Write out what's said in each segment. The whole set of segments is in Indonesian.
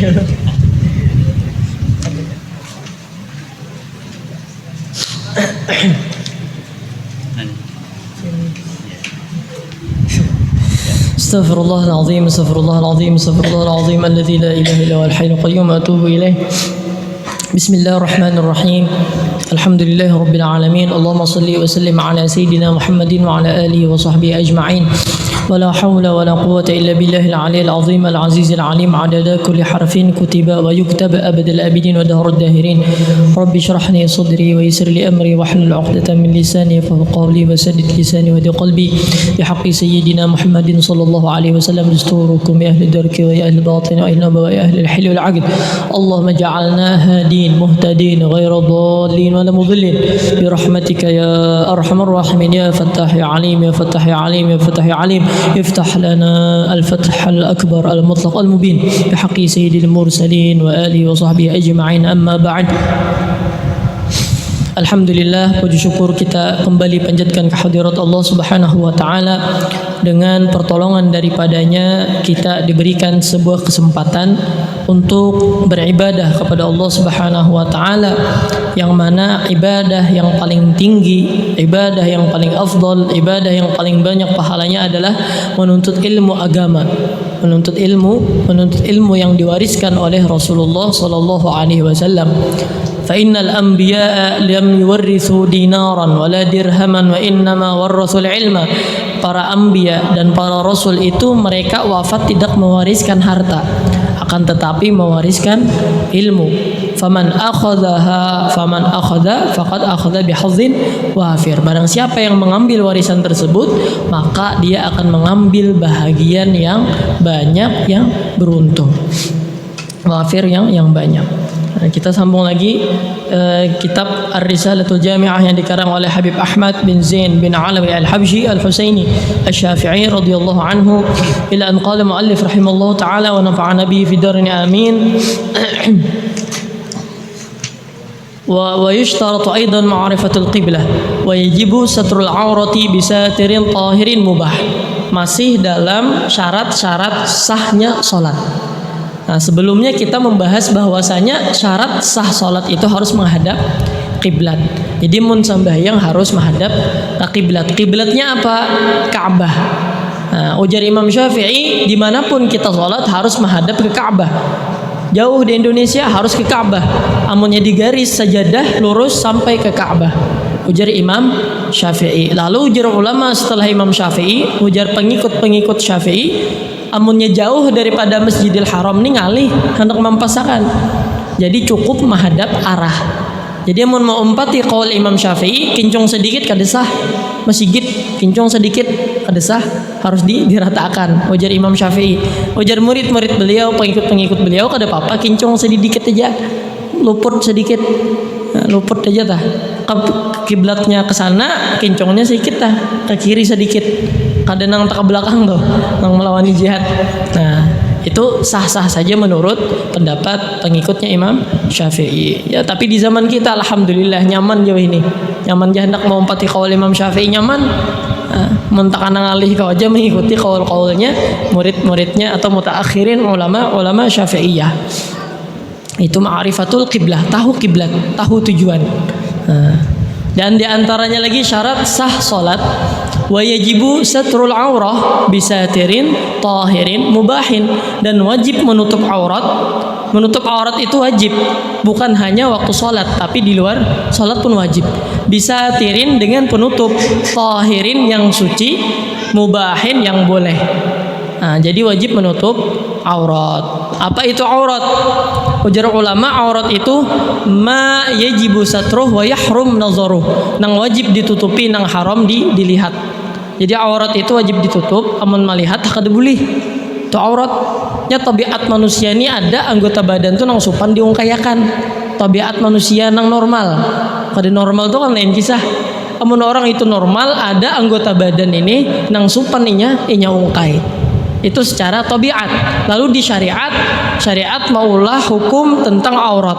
Astaghfirullahaladzim, astaghfirullahaladzim, astaghfirullahaladzim, alladzi la ilaha illa huwal hayyul qayyum, atubu ilaih. Bismillahirrahmanirrahim. Alhamdulillahi rabbil alamin. Allahumma shalli wa sallim ala sayyidina Muhammadin wa ala alihi wa sahbihi ajma'in. ولا حول ولا قوة إلا بالله العلي العظيم العزيز العليم عدد كل حرف كتب ويكتب أبد الآبدين ودهر الداهرين. رب اشرح لي صدري ويسر لي أمري واحلل عقدة من لساني يفقهوا قولي وسدد لساني وهد قلبي بحق سيدنا محمد صلى الله عليه وسلم. دستوركم يا أهل الدرك ويا أهل الباطن ويا أهل ويا أهل الحل والعقد. اللهم اجعلنا هادين مهتدين غير ضالين ولا مضلين برحمتك يا أرحم الراحمين. يا فتاح يا عليم يا فتاح يا عليم يا فتاح يا عليم. افتح لنا الفتح الأكبر المطلق المبين بحق سيد المرسلين وآله وصحبه أجمعين. أما بعد. Alhamdulillah, puji syukur kita kembali panjatkan kehadirat Allah Subhanahu wa taala. Dengan pertolongan daripadanya kita diberikan sebuah kesempatan untuk beribadah kepada Allah Subhanahu wa taala, yang mana ibadah yang paling tinggi, ibadah yang paling afdal, ibadah yang paling banyak pahalanya adalah menuntut ilmu agama, menuntut ilmu yang diwariskan oleh Rasulullah sallallahu alaihi wasallam. فإن الأنبياء لم يورثوا دينارا ولا درهما وإنما ورثوا العلم. Para anbiya dan para rasul itu mereka wafat tidak mewariskan harta, akan tetapi mewariskan ilmu. Faman akhadha faqad akhadha bihazzin wafir. Barang siapa yang mengambil warisan tersebut, maka dia akan mengambil bahagian yang banyak, yang beruntung. Wafir yang banyak. Kita sambung lagi kitab Ar-Risalatul Jami'ah yang dikarang oleh Habib Ahmad bin Zain bin Alawi Al-Habsyi Al-Husaini Asy-Syafi'i radhiyallahu anhu, ila an qala muallif rahimallahu ta'ala wa nafa'ana bihi fid darin amin. ويشترط أيضا معرفة القبلة ويجب ستر العورة بساتر طاهر مباح. Masih dalam syarat-syarat sahnya salat. Nah, sebelumnya kita membahas bahwasanya syarat sah salat itu harus menghadap kiblat. Jadi mun sambayang harus menghadap ke kiblat. Kiblatnya apa? Ka'bah. Nah, ujar Imam Syafi'i, dimanapun kita salat harus menghadap ke Ka'bah. Jauh di Indonesia harus ke Ka'bah. Amunnya di garis sajadah lurus sampai ke Ka'bah. Ujar Imam Syafi'i. Lalu ujar ulama setelah Imam Syafi'i, ujar pengikut-pengikut Syafi'i, amunnya jauh daripada Masjidil Haram ini ngalih hendak mempasakan. Jadi cukup menghadap arah. Jadi amun mau umpati qaul Imam Syafi'i, kincung sedikit kadesah masjid, kincung sedikit kadesah harus diratakan. Ujar Imam Syafi'i. Ujar murid-murid beliau, pengikut-pengikut beliau, kada apa-apa kincung sedikit aja. Luput sedikit. Nah, luput aja tah. Kiblatnya ke sana, kincungnya sedikit tah, ke kiri sedikit. Kadang nang tak ke belakang tuh, nang melawan jihad. Nah, itu sah-sah saja menurut pendapat pengikutnya Imam Syafi'i. Ya, tapi di zaman kita alhamdulillah nyaman jauh ini. Nyaman jah hendak mau umpati qaul Imam Syafi'i nyaman. Mentakkan ngalih kau aja mengikuti qaul-qaulnya murid-muridnya atau mutaakhirin ulama Syafi'iyah. Itu ma'rifatul qiblah, tahu kiblat, tahu tujuan. Dan di antaranya lagi syarat sah salat, wa yajibu satrul aurah bisatirin tahirin mubahin, dan wajib menutup aurat. Menutup aurat itu wajib, bukan hanya waktu salat, tapi di luar salat pun wajib. Bisatirin dengan penutup, tahirin yang suci, mubahin yang boleh. Nah, jadi wajib menutup aurat. Apa itu aurat? Ujar ulama, aurat itu ma yajibu satruh wa yahrum nazaruh. Nang wajib ditutupi, nang haram dilihat. Jadi aurat itu wajib ditutup, amun melihat kada boleh. Itu auratnya tabiat manusia ini ada anggota badan tuh nang supan diungkayakan. Tabiat manusia nang normal. Kada normal tuh kan lain kisah. Amun orang itu normal, ada anggota badan ini nang supan inya ungkai. Itu secara tabiat. Lalu di syariat maulah hukum tentang aurat.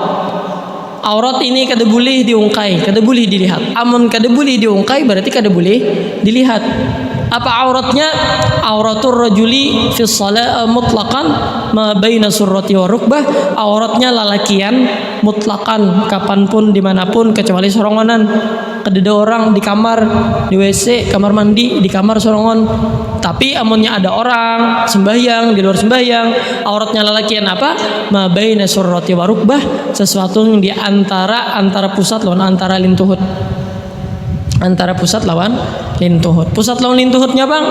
Aurat ini kada boleh diungkai, kada boleh dilihat. Amun kada boleh diungkai berarti kada boleh dilihat. Apa auratnya? Auratur rajuli fi shalah mutlaqan ma baina surrati wa rukbah. Auratnya lalakian mutlaqan kapanpun dimanapun kecuali sorongonan. Kedede orang di kamar, di WC, kamar mandi, di kamar sorongon. Tapi amunnya ada orang sembahyang, di luar sembahyang, auratnya lalakian apa? Ma baina surrati wa rukbah, sesuatu yang di antara pusat lawan antara lintuhut. Antara pusat lawan lintuhut. Pusat lawan lintuhutnya bang?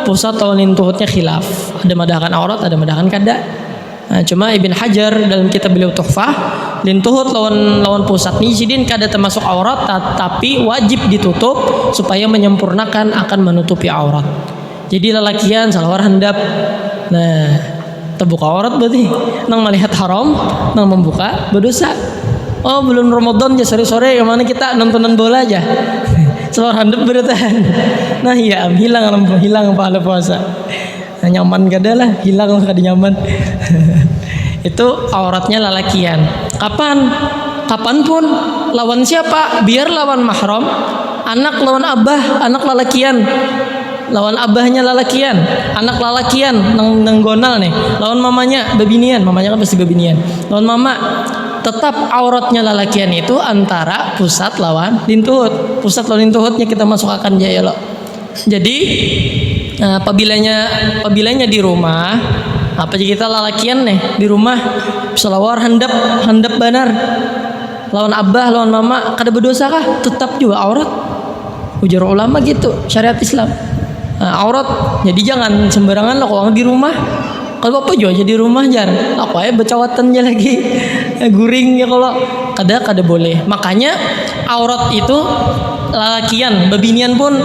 Pusat lawan lintuhutnya khilaf. Ada madahakan aurat, ada madahakan kada. Nah, cuma Ibn Hajar dalam kitab beliau Tuhfah, lintuhut lawan pusat ni sidin kada termasuk aurat, tapi wajib ditutup supaya menyempurnakan akan menutupi aurat. Jadi lelakian salawar handap. Nah, terbuka aurat berarti nang melihat haram, nang membuka berdosa. Oh, belum Ramadan aja sore-sore yang mana kita nontonan bola aja. Salawar handap bertahan. Nah, iya hilang pahala puasa. Nah, nyaman kada lah, hilang kada nyaman. Itu auratnya lalakian. Kapanpun lawan siapa? Biar lawan mahram. Anak lawan abah, anak lalakian. Lawan abahnya lalakian, anak lalakian nang gonal nih. Lawan mamanya babinian, mamanya kan pasti babinian. Lawan mama tetap auratnya lalakian itu antara pusat lawan lintuhut. Pusat lawan lintuhutnya kita masukkan jaya lo. Jadi apabila di rumah, apa kita lalakian nih di rumah selawar handap banar lawan abah lawan mama kada berdosa kah? Tetap juga aurat. Ujar ulama gitu syariat Islam. Aurat. Jadi jangan sembarangan lah kalau di rumah. Kalau apa juga jadi rumah jar. Apa ya bacawatannya lagi guring ya kalau kada boleh. Makanya aurat itu lalakian, babinian pun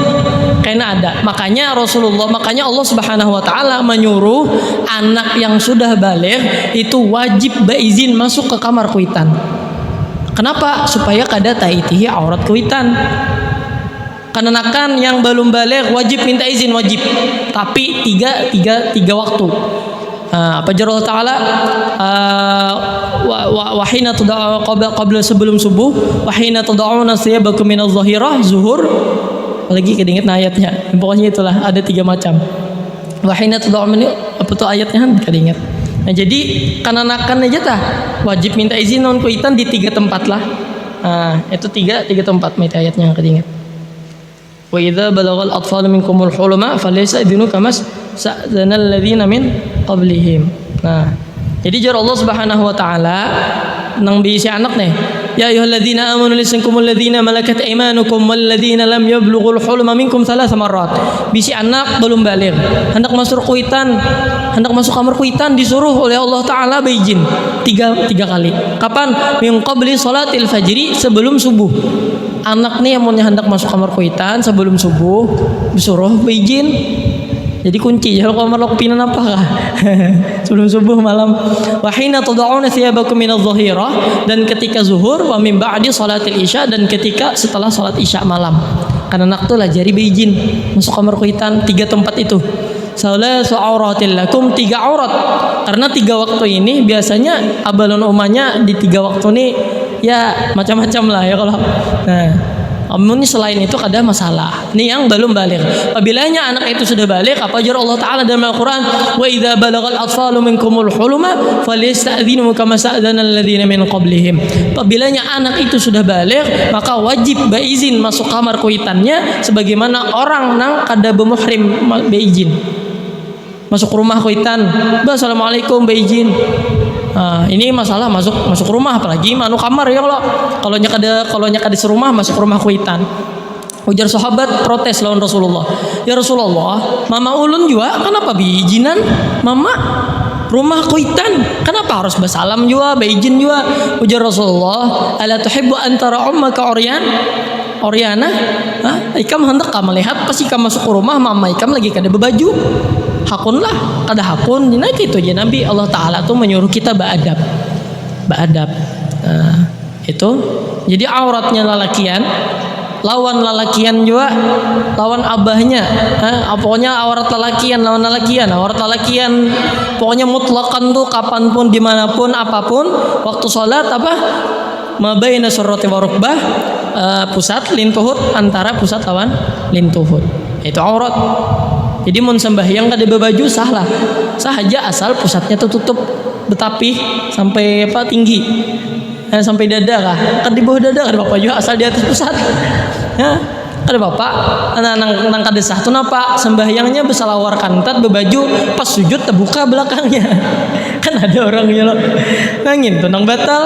kena ada. Makanya Allah Subhanahu wa taala menyuruh anak yang sudah baligh itu wajib beizin masuk ke kamar kuitan. Kenapa? Supaya kada taitihi aurat kuitan. Kanak-kanak yang belum baligh wajib minta izin wajib. Tapi tiga waktu. Apa jar Allah Ta'ala wahina tuda'u qabla sebelum subuh wahina tuda'una siyabakum minaz zahirah zuhur lagi kedinget ayatnya pokoknya itulah ada 3 macam wahina tuda'u apa tuh ayatnya kedinget. Nah jadi kananakan aja tah wajib minta izin non kuitan di 3 tempat lah. Itu tiga tempat minta ayatnya yang kedinget. Wa idza balagal atfal minkumul huluma falaysa idinu kamas sa'dhanal ladzina min qablihim. Nah, jadi jar Allah Subhanahu wa taala nang bisi anak nih. Ya ayyuhalladzina amanu lisankumul ladzina malakat aymanukum wal ladzina lam yablughul huluma minkum 3 marrat. Bisi anak belum baligh, hendak masuk kuitan, hendak masuk kamar kuitan disuruh oleh Allah taala beizin 3 kali. Kapan? Min qabli salatil fajri, sebelum subuh. Anak nih yang mau hendak masuk kamar kuitan sebelum subuh disuruh beizin. Jadi kunci kalau kamar lokinan apa kah? Sebelum subuh malam. Wa hina tad'una thiyabakum minadh dhahirah, dan ketika zuhur, wa min ba'di salatil isya, dan ketika setelah salat isya malam. Karena anak tuh lah jari beizin masuk kamar kuitan 3 tempat itu. Salasu auratil lakum, 3 aurat. Karena 3 waktu ini biasanya abalun umanya di 3 waktu ini ya macam-macam lah ya kalau. Nah, amun selain itu ada masalah. Ini yang belum baligh. Apabila anak itu sudah baligh, apa jar Allah Taala dalam Al-Qur'an, "Wa idza balagal atfalu minkumul huluma falyasta'dhinu kama sta'dzana alladziina min qablihim." Apabila anak itu sudah baligh, maka wajib beizin masuk kamar kuitannya sebagaimana orang nang kada bermuhrim beizin. Masuk rumah kuitan, "Assalamualaikum beizin." Ini masalah masuk rumah, apalagi manu kamar ya kalau nyakada serumah masuk rumah kuitan. Ujar sahabat protes lawan Rasulullah. Ya Rasulullah, mama ulun juga kenapa beizinan? Mama rumah kuitan kenapa harus bersalam juga, beizin juga? Ujar Rasulullah, ala tuhibbu antara ummaka Oriana? Ikam hendak kamu lihat pasti kamu masuk ke rumah mama ikam lagi kada berbaju. Hakun lah, kada hakun. Nah gitu aja Nabi Allah Ta'ala tuh menyuruh kita beradab. Itu jadi auratnya lalakian, lawan lalakian juga, lawan abahnya. Pokoknya aurat lalakian lawan lalakian, aurat lalakian pokoknya mutlakan tuh kapanpun dimanapun apapun waktu sholat apa mabaina surrati wa rukbah, pusat lintuhut antara pusat lawan lintuhut. Itu aurat. Jadi mun sembahyang kada bebaju sah lah. Sah aja asal pusatnya tutup betapih sampai tinggi. Sampai dada kah? Kan di bawah dada kada apa juga asal di atas pusat. Ya. Kada bapak nang kada sah tuh napa sembahyangnya besalawar kantat bebaju pas sujud terbuka belakangnya. Kan ada orangnya loh nangin tuh nang batal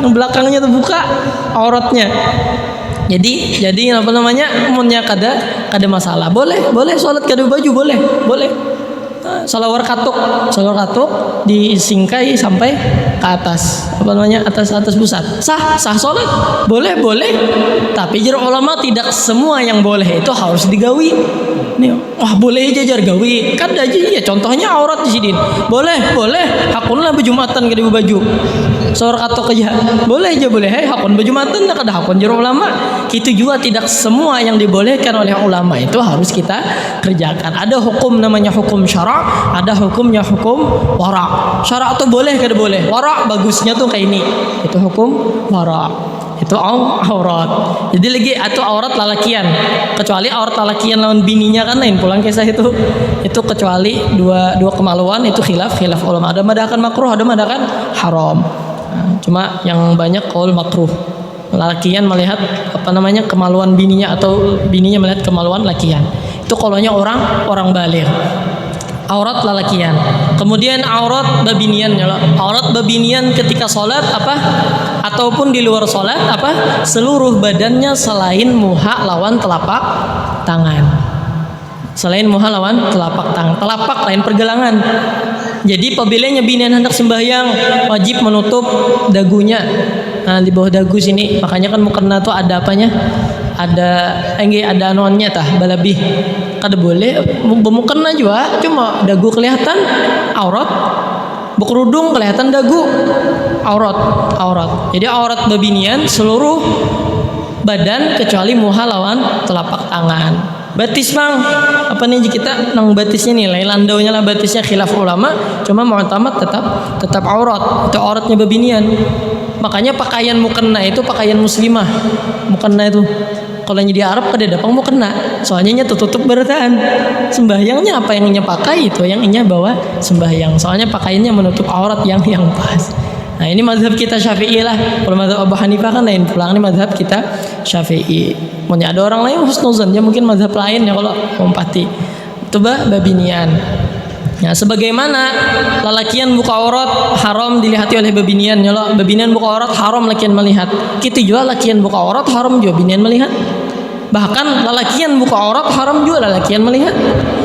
nang belakangnya terbuka auratnya. Jadi apa namanya munnya kada masalah boleh sholat kada bebaju boleh salawar katuk disingkai sampai ke atas apa namanya atas pusat sah sholat boleh tapi jar ulama tidak semua yang boleh itu harus digawi nih boleh aja jar gawi kan aja ya contohnya aurat di sini boleh hakun lah bejumatan kada baju salawar katuk aja boleh hakun bejumatan lah kada hakun jar ulama itu juga tidak semua yang dibolehkan oleh ulama itu harus kita kerjakan. Ada hukum namanya hukum syara', ada hukumnya hukum wara'. Syara' itu boleh kada boleh. Wara' bagusnya tuh kayak ini. Itu hukum wara'. Itu aurat. Jadi lagi atau aurat lalakian. Kecuali aurat lalakian lawan bininya kan lain pulang kisah itu. Itu kecuali dua kemaluan itu khilaf ulama. Ada madakan makruh, ada madakan haram. Cuma yang banyak qaul makruh. Lakian melihat apa namanya kemaluan bininya atau bininya melihat kemaluan lakian. Itu kalaunya orang baligh. Aurat lalakian. Kemudian aurat babinian ya. Aurat babinian ketika salat apa? Ataupun di luar salat apa? Seluruh badannya selain muha lawan telapak tangan. Selain muha lawan telapak tangan. Telapak lain pergelangan. Jadi apabila binian hendak sembahyang wajib menutup dagunya. Nah, di bawah dagu sini makanya kan mukena tuh ada apanya? Ada anuannya tah balabih. Kada boleh mukena juga cuma dagu kelihatan aurat. Berkerudung kelihatan dagu aurat. Jadi aurat babinian seluruh badan kecuali muha lawan telapak tangan. Batis bang, apa nih kita nang batisnya nilai landaunya lah batisnya khilaf ulama, cuma mu'tamad tetap aurat, itu auratnya babinian. Makanya pakaian mukena itu pakaian muslimah, mukena itu kalau di Arab kada dapang mukena, soalnya nya tutup bertahan. Sembahyangnya apa yang nya pakai itu yang nya bawa sembahyang, soalnya pakaiannya menutup aurat yang pas. Nah ini mazhab kita Syafi'i lah. Kalau mazhab Abu Hanifah kan lain pulang, ini mazhab kita Syafi'i. Maunya ada orang lain husnuzan, dia mungkin mazhab lain ya kalau umpati. Itu babinian. Ya sebagaimana lalakian buka aurat haram dilihati oleh babinian ya lo. Babinian buka aurat haram lakian melihat. Kita juga lakian buka aurat haram juga binian melihat. Bahkan lalakian buka aurat haram juga lalakian melihat.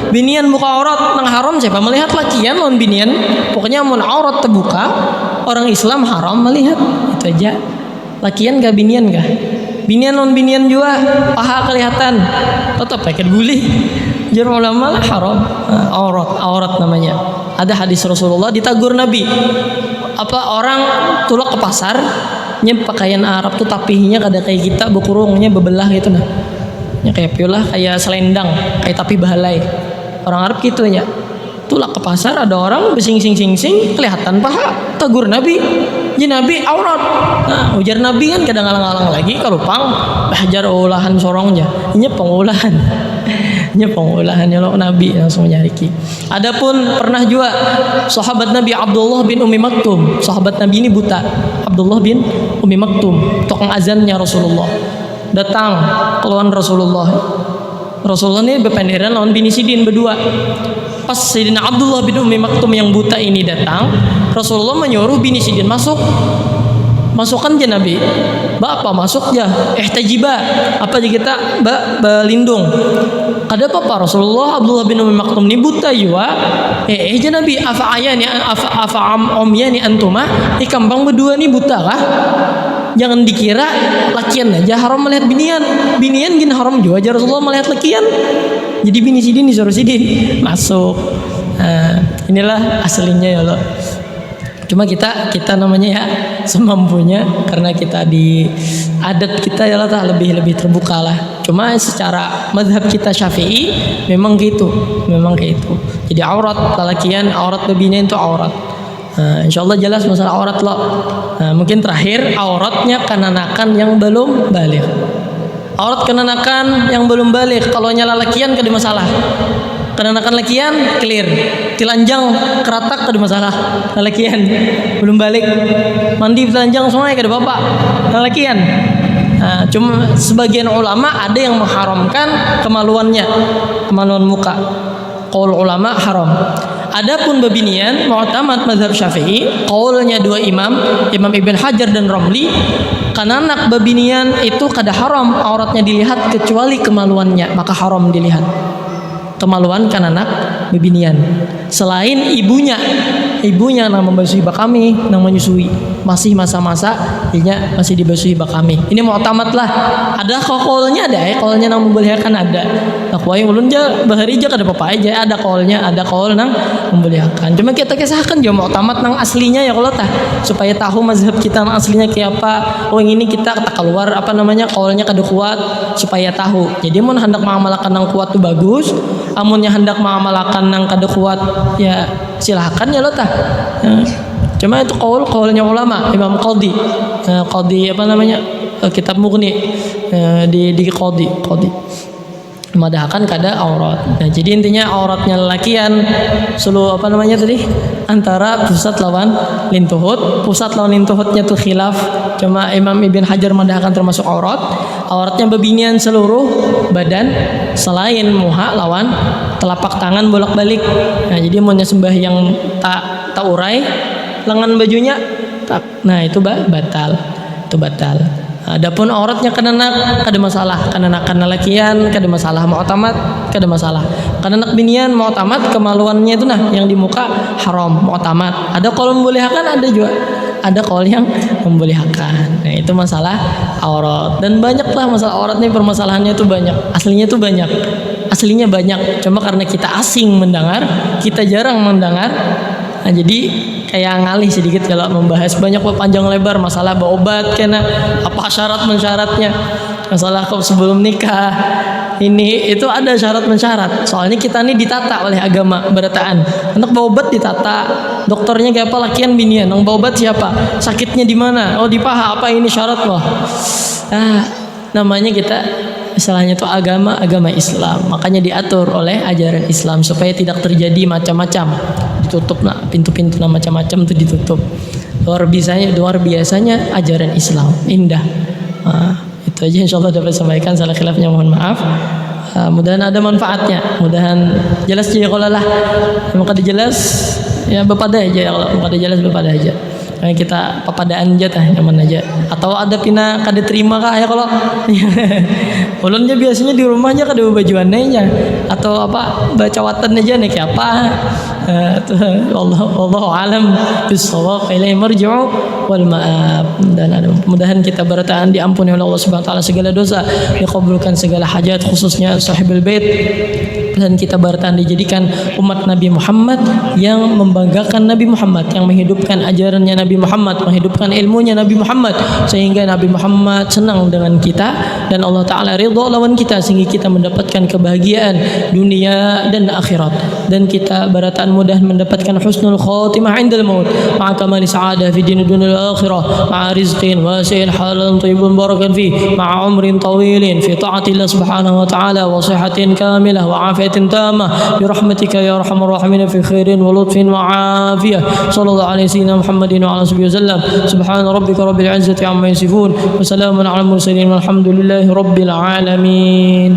Binian buka aurat nang haram siapa melihat lakian lawan binian. Pokoknya mun aurat terbuka orang Islam haram melihat. Itu aja. Lakian gak binian gak? Binian lawan binian juga paha kelihatan. Tetap pakai bully. Jar ulama lah haram. Aurat namanya. Ada hadis Rasulullah ditagur Nabi. Apa orang tulak ke pasar nya pakaian Arab tuh tapihnya kada kayak kita bekurungnya bebelah gitu nah. Nya kayak piolah kayak selendang, kayak tapi bahalai. Orang Arab gitu nya. Tulak ke pasar ada orang besing-sing kelihatan paha, tegur Nabi. Ya Nabi aurat. Nah, ujar Nabi kan kadang ngalang-ngalang lagi kalau pang hajar olahan sorongnya. Ini pengolahan. Ini pengolahannya lo Nabi langsung nyariki. Adapun pernah juga sahabat Nabi Abdullah bin Ummi Maktum. Sahabat Nabi ini buta. Abdullah bin Ummi Maktum, tukang azannya Rasulullah. Datang keluar Rasulullah. Rasulullah ini berpenderan lawan bini Sidin berdua. Pas Sayyidina Abdullah bin Ummi Maktum yang buta ini datang, Rasulullah menyuruh bini Sidin masuk. Masukkan je Nabi. Apa masuk je? Ihtajiba. Apa je kita berlindung. Kada apa Rasulullah Abdullah bin Ummi Maktum ni buta juga. Je Nabi afa omyani antuma. Kambang berdua ni buta kah? Jangan dikira lakian aja haram melihat binian. Binian gin haram juga aja Rasulullah melihat lakian. Jadi bini Sidin disuruh Sidin masuk. Nah, inilah aslinya ya Allah. Cuma kita namanya ya semampunya karena kita di adat kita ya lah lebih terbuka lah. Cuma secara mazhab kita Syafi'i memang gitu. Jadi aurat lalakian, aurat babinian itu aurat. Nah, insyaallah jelas masalah aurat lo. Nah, mungkin terakhir auratnya kanak-kanak yang belum baligh. Aurat kenakan yang belum balik, kalau nyala lakian kada masalah. Kenakan lakian clear, telanjang keratak kada masalah. Lakian belum balik, mandi telanjang semua kada apa-apa. Lakian. Nah, cuma sebagian ulama ada yang mengharamkan kemaluannya, kemaluan muka. Qaul ulama haram. Adapun babinian mu'tamad mazhab Syafi'i, qaulnya dua imam, Imam Ibn Hajar dan Romli, kananak babinian itu kada haram auratnya dilihat kecuali kemaluannya, maka haram dilihat. Kemaluan kananak babinian selain ibunya nang membasuhi bakami, nang menyusui, masih masa-masa inya masih dibasuhi bakami. Ini mu'tamad lah. Ada qaulnya ada qaulnya nang membolehkan ada. Akwai ulun ja bahari ja kada apa-apa aja, ada qaulnya, ada qaul nang membolehkan. Cuma kita kisahkan jo mu'tamad nang aslinya ya kalau tah supaya tahu mazhab kita nang aslinya kayak apa. Oh yang ini kita keluar apa namanya qaulnya kada kuat supaya tahu. Jadi mun hendak mengamalkan nang kuat tu bagus, amunnya hendak mengamalkan nang kada kuat ya silahkan ya lo tah. Cuma itu qaulnya ulama, Imam Qadhi. Qadhi apa namanya? Kitab Mughni di Qadhi. Madahkan kada aurat. Nah, jadi intinya auratnya lelakian selalu apa namanya tadi? Antara pusat lawan lintuhut. Pusat lawan lintuhutnya tuh khilaf. Cuma Imam Ibn Hajar madahkan termasuk aurat. Auratnya babinian seluruh badan selain muha lawan telapak tangan bolak-balik. Nah, jadi mau nyembah yang tak urai lengan bajunya tak. Nah, itu batal. Itu batal. Adapun auratnya kenanak kada masalah, kenakan lakian kada masalah, mu'tamad kada masalah. Kenanak binian mu'tamad, kemaluannya itu nah yang di muka haram, mu'tamad. Ada qaul membolehkan, ada juga ada qaul yang membolehkan. Nah, itu masalah aurat. Dan banyaklah masalah aurat nih, permasalahannya itu banyak. Aslinya itu banyak. Aslinya banyak. Cuma karena kita asing mendengar, kita jarang mendengar. Nah, jadi kayak ngalih sedikit kalau membahas banyak panjang lebar masalah berobat kena apa syarat mensyaratnya, masalah kau sebelum nikah ini itu ada syarat mensyarat. Soalnya kita ini ditata oleh agama berataan. Untuk berobat ditata, dokternya kayak apa, lakian binian, yang berobat siapa, sakitnya di mana, oh di paha, apa ini syarat loh. Namanya kita istilahnya itu agama Islam, makanya diatur oleh ajaran Islam supaya tidak terjadi macam-macam, ditutup nah pintu-pintu nah macam-macam itu ditutup. Luar biasanya ajaran Islam indah. Itu aja insyaallah dapat sampaikan. Salah khilafnya mohon maaf. Mudahan ada manfaatnya, mudahan jelas aja kalau lah mau kada jelas ya bepada aja, kalau mau kada jelas bepada aja. Kita papadaan aja tah nyaman aja, atau ada pina kada terima kah ya kalau ulunnya biasanya di rumah aja kada bajuannya aja, atau apa bacawatan aja nih kayak apa. Wallahu alam bissawab, ilaihi marji'u wal ma'ab. Dan mudahan kita berataan diampuni oleh Allah Subhanahu wa taala segala dosa, dikabulkan segala hajat khususnya sahibul bait, dan kita berataan dijadikan umat Nabi Muhammad yang membanggakan Nabi Muhammad, yang menghidupkan ajarannya Nabi Muhammad, menghidupkan ilmunya Nabi Muhammad, sehingga Nabi Muhammad senang dengan kita dan Allah Ta'ala ridha lawan kita, sehingga kita mendapatkan kebahagiaan dunia dan akhirat. Dan kita barataan mudah mendapatkan husnul khatimah indal maut, ma'a kamali sa'adah fi din dunia akhirah, ma'a rizqin wasi'in halan tayyibun barakan fi, ma'a umrin tawilin fi ta'atillah subhanahu wa ta'ala, wa sihatin kamilah wa afiyatin tamah birahmatika ya arhamar rahimin, fi khairin wa lutfin wa afiyah. Sallallahu alaihi sayyidina Muhammadin wa ala sahbihi wasallam. Subhana rabbika rabbil izzati amma yasifun wa salamun ala al mursalin walhamdulillahi rabbil alamin.